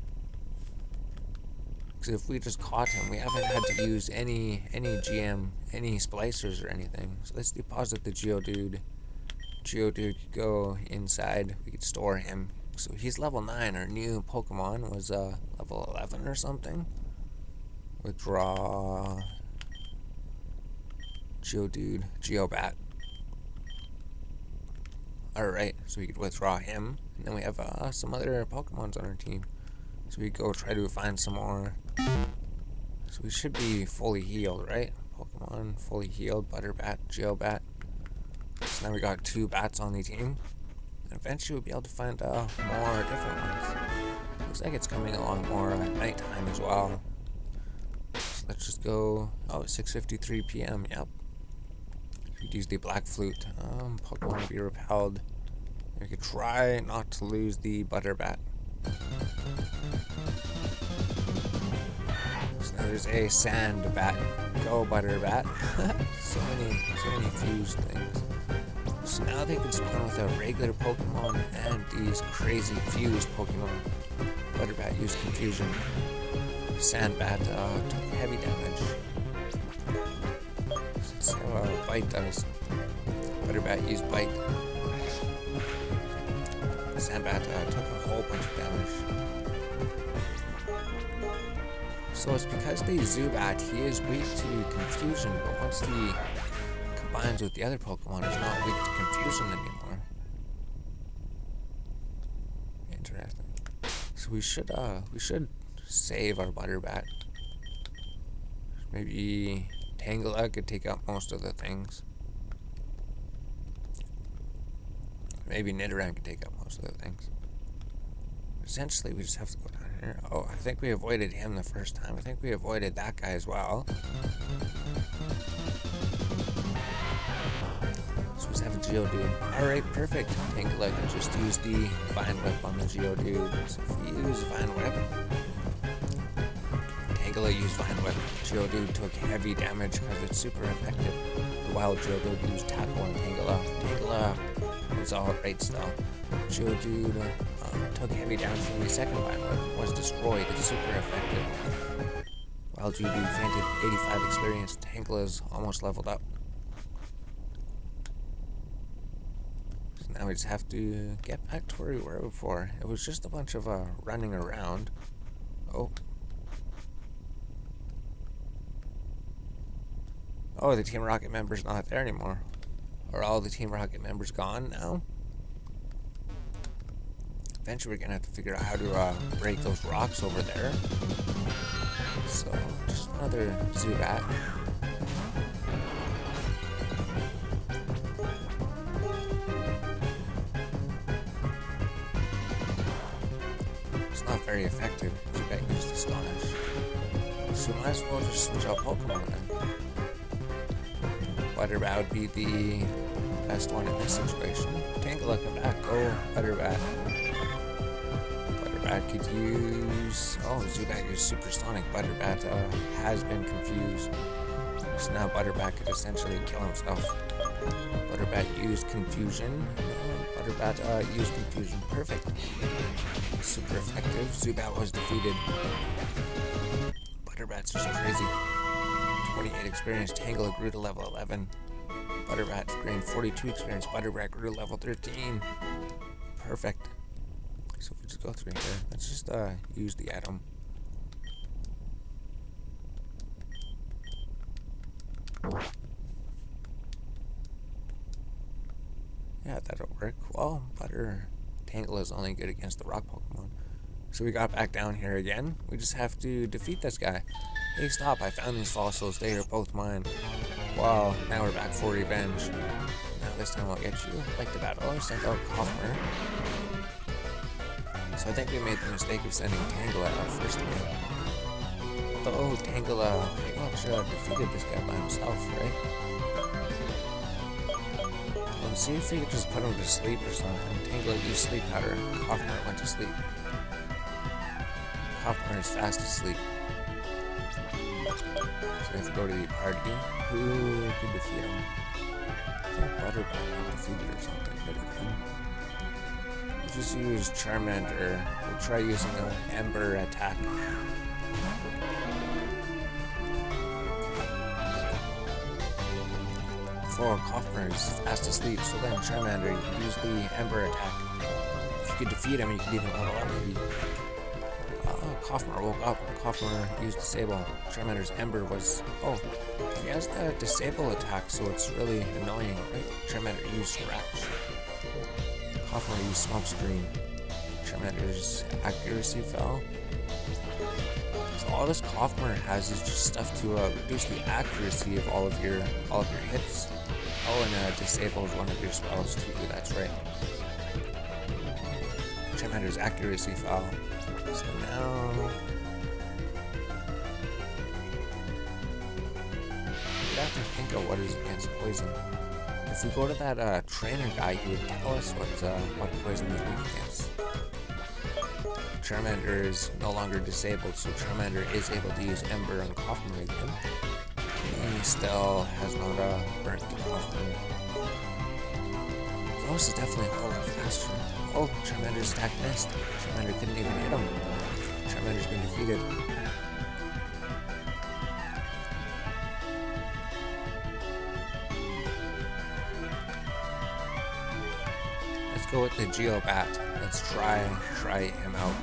Because if we just caught him, we haven't had to use any GM, any splicers or anything. So let's deposit the Geodude. Geodude could go inside. We could store him. So he's level 9. Our new Pokemon was level 11 or something. Withdraw Geodude, Geobat. Alright, so we could withdraw him. And then we have some other Pokemons on our team. So we go try to find some more. So we should be fully healed, right? Pokemon fully healed, Butterbat, Geobat. So now we got 2 bats on the team. And eventually we'll be able to find more different ones. Looks like it's coming along more at nighttime as well. So let's just go. Oh, it's 6:53 p.m. Yep. We'd use the Black Flute. Pokemon will be repelled. We could try not to lose the Butterbat. So now there's a Sand Bat. Go Butterbat. so many fused things. So now they can spawn with a regular Pokemon and these crazy fused Pokemon. Butterbat used Confusion. Sandbat took heavy damage. So Bite does. Butterbat used Bite. Sandbat took a whole bunch of damage. So it's because the Zubat, he is weak to Confusion, but once he combines with the other Pokemon, he's not weak to Confusion anymore. Interesting. So we should save our Butterbat. Maybe Tangela could take out most of the things. Maybe Nidoran could take out most of the things. Essentially, we just have to go down here. Oh, I think we avoided him the first time. I think we avoided that guy as well. So we just have a Geodude. Alright, perfect. Tangela can just use the Vine Whip on the Geodude. So if we use Vine Whip, Tangela used Vine Whip. Geodude took heavy damage because it's super effective. The wild Geodude used Tackle on Tangela. Tangela was alright still. Geodude took heavy damage from the second Vine Whip. Was destroyed. It's super effective. Wild Geodude fainted 85 experience. Tangela's almost leveled up. So now we just have to get back to where we were before. It was just a bunch of running around. Oh. Oh, the Team Rocket member's not there anymore. Are all the Team Rocket members gone now? Eventually we're gonna have to figure out how to break those rocks over there. So, just another Zubat. It's not very effective. Zubat used Astonish. So might as well just switch out Pokemon then. Butterbat would be the best one in this situation. Tangela, come back. Go, Butterbat. Butterbat could use... Oh, Zubat used Supersonic. Butterbat has been confused. So now Butterbat could essentially kill himself. Butterbat used Confusion. Butterbat used Confusion. Perfect. Super effective. Zubat was defeated. Butterbat's just crazy. 28 experience. Tangela grew to level 11. Butterbat gained 42 experience. Butterbat grew to level 13. Perfect. So if we just go through here, let's just use the item. Yeah, that'll work. Well, Tangela is only good against the rock Pokemon. So we got back down here again. We just have to defeat this guy. Hey, stop. I found these fossils. They are both mine. Wow, now we're back for revenge. Now this time I'll get you. Like the battle, I sent out Kofmer. So I think we made the mistake of sending Tangela out first again. Although Tangela pretty much defeated this guy by himself, right? Let's see if we could just put him to sleep or something. Tangela used sleep powder. Kofmer went to sleep. Kofmer is fast asleep. So we have to go to the party. Who can defeat him? I think Butterbat got defeated or something. We'll just use Charmander. We'll try using an Ember attack. For Kofmer is fast asleep, so then Charmander, you can use the Ember attack. If you could defeat him, you could even level up maybe. Kofmer woke up. Kofmer used Disable. Charmander's Ember was... Oh, he has the Disable attack, so it's really annoying, right? Charmander used Scratch. Kofmer used Smokescreen. Charmander's accuracy fell. So all this Kofmer has is just stuff to reduce the accuracy of all of your hits. Oh, and Disable is one of your spells too. That's right. Charmander's accuracy fell. So now... we'd have to think of what is against poison. If we go to that trainer guy, he would tell us what poison is weak against. Charmander is no longer disabled, so Charmander is able to use Ember on Kofmer again. He still has not burnt Kofmer. This is definitely a whole lot faster. Oh, Charmander's attack missed. Charmander couldn't even hit him. Charmander's been defeated. Let's go with the Geobat. Let's try him out.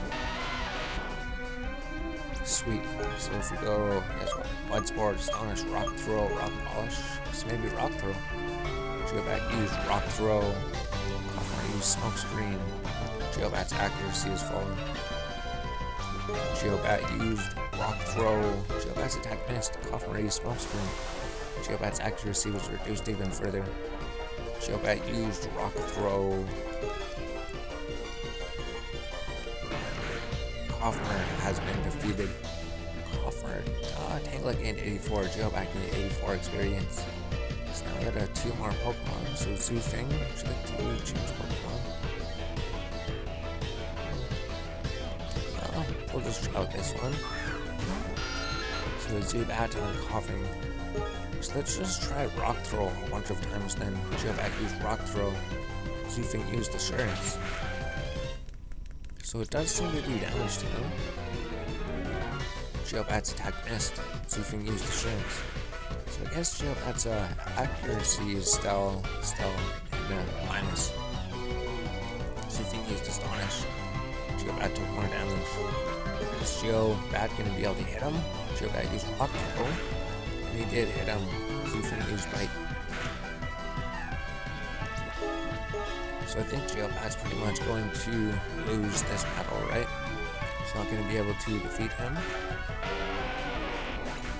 Sweet. So if we go, guess what? Blood Spore, Astonish, Rock Throw, Rock Polish. So maybe Rock Throw. Geobat used Rock Throw. Kofmer used Smokescreen. Geobat's accuracy is falling. Geobat used Rock Throw. Geobat's attack missed. Kofmer used Smokescreen. Geobat's accuracy was reduced even further. Geobat used Rock Throw. Kofmer has been defeated. Kofmer, Tangela gained 84. Geobat gained 84 experience. So now we have 2 more Pokemon. So Zufing, would you like to change Pokemon? We'll just try out this one. So Zubat and Coughing. So let's just try Rock Throw a bunch of times then. Geobat used Rock Throw. Zufing used Assurance. So it does seem to do damage to him. Geobat's attack missed. Zufing used Assurance. So I guess Geobat's accuracy is still in the minus. Zufing used Astonish. Geobat took more damage. Is Geobat going to be able to hit him? Geobat used Rock Throw. And he did hit him. Zufing used Bite. So I think Geobat's pretty much going to lose this battle, right? So not going to be able to defeat him.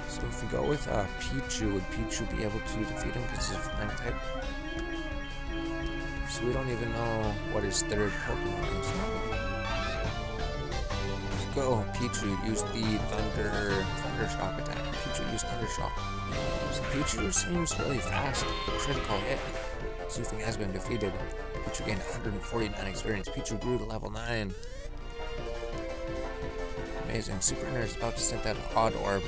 So if we go with Pichu, would Pichu be able to defeat him because he's a flying type? So we don't even know what his third Pokemon is. Let's go. Pichu used the Thunder Shock attack. Pichu used Thunder Shock. So Pichu seems really fast. Critical hit. Soothing has been defeated. Pichu gained 149 experience. Pichu grew to level 9. Amazing. Super Nerd is about to send that Odd Orb.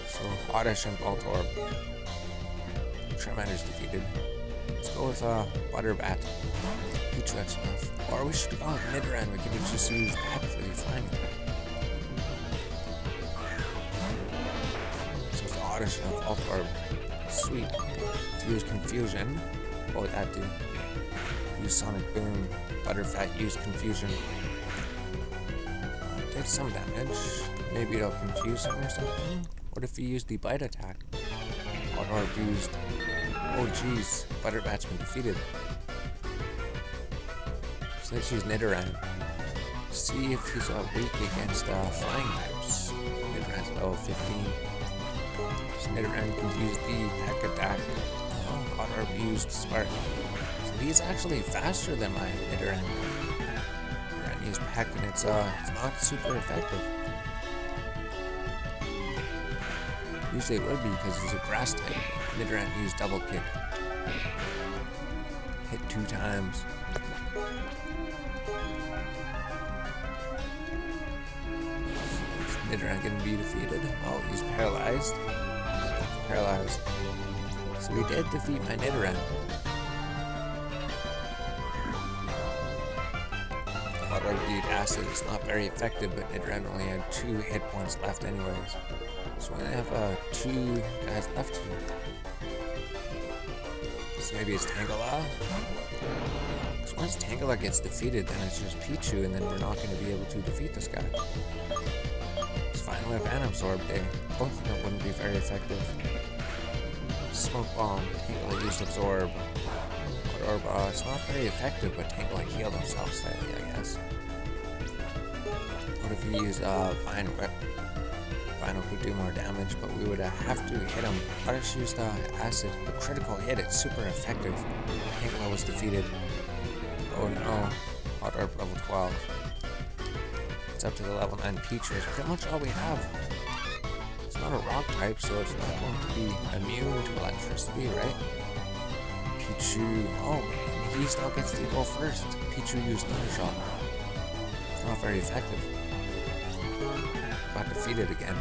So Oddish and Bolt Orb. Charmander's defeated. Let's go with Butterbat. Pichu X enough. Or we should go with Nidoran. We could just use that for the flying attack. So with Oddish and Bolt Orb. Sweet. Let's use Confusion. What would that do? Use Sonic Boom. Butterfat used Confusion. Did some damage. Maybe it'll confuse him or something. What if he used the Bite attack? Or used... Oh jeez, Butterbat's been defeated. So let's use Nidoran. See if he's weak against flying types. Nidoran's level 15. So Nidoran can use the Peck attack. Odd used Spark. So he's actually faster than my Nidoran. Nidoran used Peck and it's not super effective. Usually it would be because he's a grass type. Nidoran used Double Kick. Hit 2 times. Is Nidoran gonna be defeated? Oh, he's paralyzed. He's paralyzed. So we did defeat my Nidoran. Water-Bead Acid is not very effective, but Nidoran only had 2 hit points left anyways. So I have 2 guys left here. So maybe it's Tangela. Because once Tangela gets defeated, then it's just Pichu, and then we're not going to be able to defeat this guy. It's fine with Absorb Day. Both of them wouldn't be very effective. Smoke Bomb. Tangela used Absorb. Orb, it's not very effective, but Tangela healed himself slightly, I guess. What if we use Vine Whip? Vino could do more damage, but we would have to hit him. Let's use the Acid. The critical hit, it's super effective. Tangela was defeated. Oh no. Hot Orb level 12. It's up to the level 9 Pichu. It's pretty much all we have. It's not a rock type, so it's not going to be immune to electricity, right? Pichu. Oh, he still gets to go first. Pichu used Thunder Shock. It's not very effective. Got defeated again.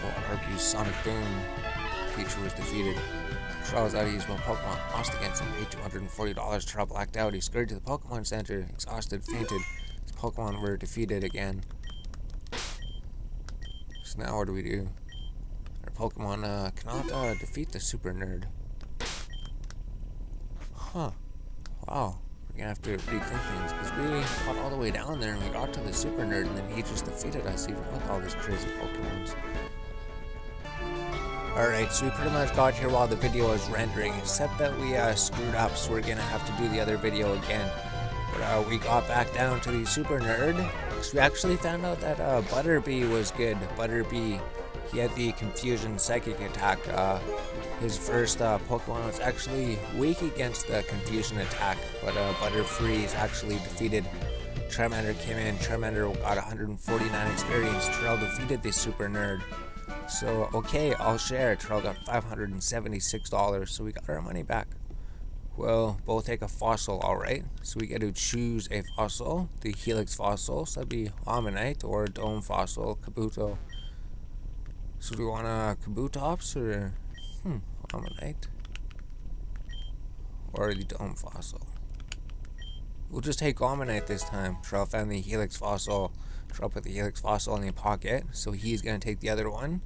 So Orb used Sonic Boom. Pichu was defeated. Trial was out of use one Pokemon. Lost against him. Paid $240. Trial blacked out. He scurried to the Pokemon Center. Exhausted, fainted. His Pokemon were defeated again. So now what do we do? Our Pokemon cannot defeat the Super Nerd. Huh. Wow. We're gonna have to rethink things, because we got all the way down there and we got to the Super Nerd and then he just defeated us even with all these crazy Pokemons. Alright, so we pretty much got here while the video was rendering, except that we screwed up, so we're gonna have to do the other video again. But we got back down to the Super Nerd, because we actually found out that Butterbee was good. Butterbee, he had the Confusion Psychic attack. His first Pokemon was actually weak against the Confusion attack, but Butterfreeze actually defeated. Charmander came in, Charmander got 149 experience, Terrell defeated the Super Nerd. So, okay, I'll share. Terrell got $576, so we got our money back. Well, both take a fossil, alright. So we get to choose a fossil, the Helix fossil, so that'd be Omanyte, or Dome fossil, Kabuto. So do we want a Kabutops, or Omanyte? Or the Dome fossil? We'll just take Omanyte this time. Terrell found the Helix fossil. Terrell put the Helix fossil in the pocket, so he's gonna take the other one.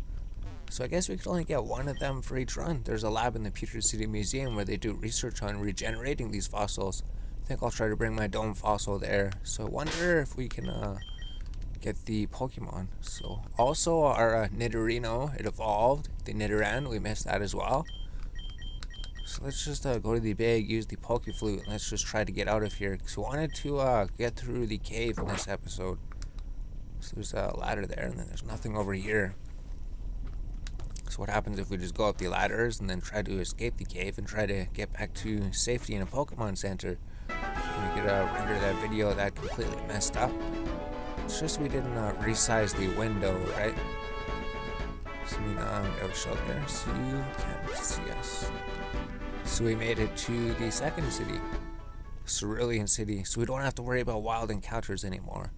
So I guess we could only get one of them for each run. There's a lab in the Pewter City Museum where they do research on regenerating these fossils. I think I'll try to bring my Dome fossil there. So I wonder if we can get the Pokemon. So also our Nidorino, it evolved. The Nidoran, we missed that as well. So let's just go to the bag, use the Pokeflute, and let's just try to get out of here. Because we wanted to get through the cave in this episode. So there's a ladder there, and then there's nothing over here. So what happens if we just go up the ladders and then try to escape the cave and try to get back to safety in a Pokemon Center? And we could render that video that completely messed up. It's just we didn't resize the window, right? So it'll show there, so you can't see us. So we made it to the second city, Cerulean City, so we don't have to worry about wild encounters anymore.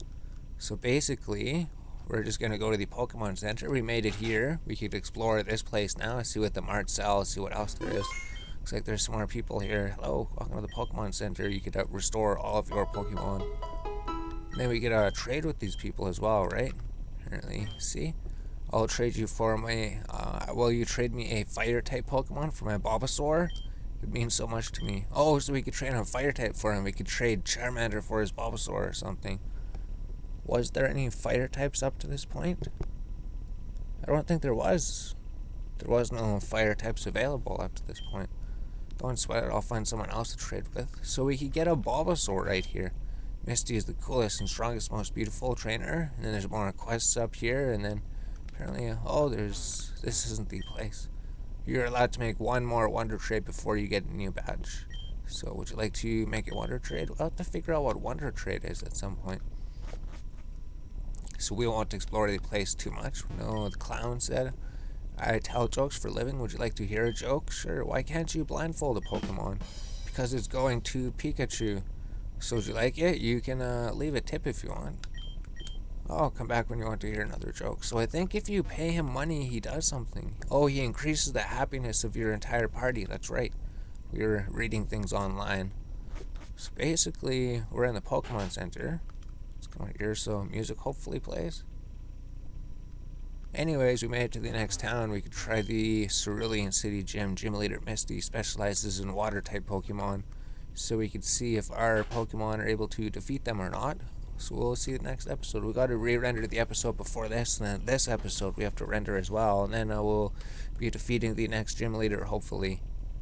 So basically, we're just going to go to the Pokemon Center. We made it here. We could explore this place now, see what the mart sells, see what else there is. Looks like there's some more people here. Hello, welcome to the Pokemon Center. You could restore all of your Pokemon. And then we could trade with these people as well, right? Apparently, see? I'll trade you for my, will you trade me a fire type Pokemon for my Bulbasaur? It means so much to me. Oh, so we could trade a fire type for him. We could trade Charmander for his Bulbasaur or something. Was there any fire types up to this point? I don't think there was. There was no fire types available up to this point. Don't sweat it, I'll find someone else to trade with. So we could get a Bulbasaur right here. Misty is the coolest and strongest, most beautiful trainer. And then there's more quests up here, and then apparently, this isn't the place. You're allowed to make one more Wonder Trade before you get a new badge. So would you like to make a Wonder Trade? We'll have to figure out what Wonder Trade is at some point. So we won't explore the place too much. We know the clown said, I tell jokes for a living. Would you like to hear a joke? Sure. Why can't you blindfold a Pokemon? Because it's going to Pikachu. So would you like it? You can leave a tip if you want. Oh, come back when you want to hear another joke. So I think if you pay him money, he does something. Oh, he increases the happiness of your entire party. That's right. We were reading things online. So basically, we're in the Pokemon Center. Let's come out here so music hopefully plays. Anyways, we made it to the next town. We could try the Cerulean City Gym. Gym Leader Misty specializes in water-type Pokemon. So we could see if our Pokemon are able to defeat them or not. So we'll see the next episode. We got to re-render the episode before this, and then this episode we have to render as well. And then we'll be defeating the next gym leader, hopefully.